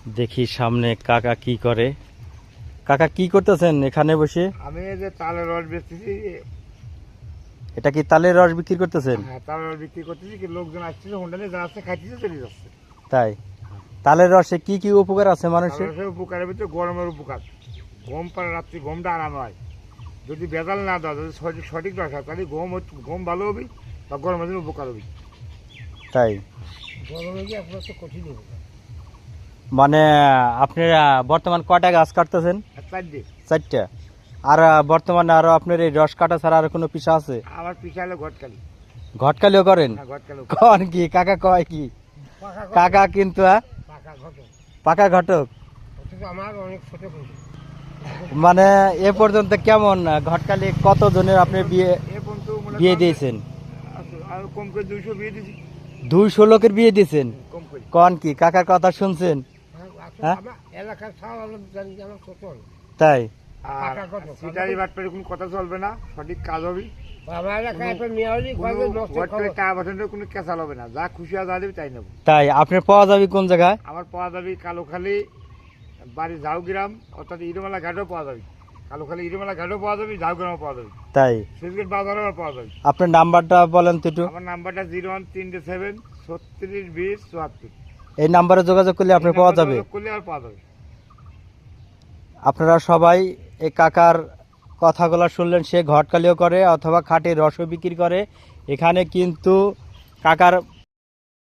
দেখি সামনে কাকা কি করে। কাকা কি করতেছেন এখানে বসে? আমি এই যে তালের রস বেচতেছি। এটা কি তালের রস বিক্রি করতেছেন? হ্যাঁ, তালের রস বিক্রি করতেছি, কি লোকজন আসছে, হোন্ডা নিয়ে যাচ্ছে, খাইতেছে, চলে যাচ্ছে। তাই তালের রসে কি কি উপকার আছে তালের মানুষের? রসের উপকারের ভিতরে গরমের উপকার, গম পাড়া রাত্রি গমটা আরাম হয়। যদি বেজাল না দেওয়া, যদি সঠিক রস হয়, তাহলে গম ভালো হবে বা গরমের জন্য উপকার হবে। তাই গরমে কি আপনার তো কঠিন হবে। মানে আপনারা বর্তমান কয়টা গাছ কাটতেছেন? 4টা। আর বর্তমানে আরো আপনার এই রস কাটা ছাড়া আর কোনো পেশা আছে? আমার পিছা হলো ঘটকালি। ঘটকালিও করেন? হ্যাঁ, ঘটকালি। কন কি কাকা কয় কি? কাকা কিন্তু পাকা ঘটক, পাকা ঘটক। অথচ আমার অনেক ছোট করে। মানে এ পর্যন্ত কেমন ঘটকালি কত জনের আপনি বিয়ে এ পর্যন্ত মনে বিয়ে করেন দিয়েছেন? আর কম করে 200 বিয়ে দিয়েছি। 200 লোকের বিয়ে দিয়েছেন? কম করে। কন কি কাকার কথা শুনছেন? হ্যাঁ? আমার এলাকার সব আলো জানি যে আমার ছোট। তাই আর সিটারি বাটপারি কোনো কথা চলবে না, সঠিক কাজ হবে। আমার এলাকায় একটা মেয়ে হলি টাকা পছন্দের কোনো কেঁচাল হবে না, যা খুশি আর যা দেবে তাই নেবো। তাই আপনার পাওয়া যাবে কোন জায়গায়? আমার পাওয়া যাবে কালোখালী, বাড়ি ঝাউগ্রাম, অর্থাৎ ইরোমালা ঘাটও পাওয়া যাবে। কালোখালী ইরোমালা ঘাটও পাওয়া যাবে, ঝাউগ্রামও পাওয়া যাবে, তাই সুইচগেট বাজারও পাওয়া যাবে। আপনার নাম্বারটা বলেন তো একটু। আমার নাম্বারটা 01327 36 20 74। এই নাম্বারে যোগাযোগ করলে আপনি পাওয়া যাবে। করলে আর পাওয়া যাবে। আপনারা সবাই এই কাকার কথাগুলো শুনলেন, সে ঘটকালিও করে অথবা খাঁটি রসও বিক্রি করে। এখানে কিন্তু কাকার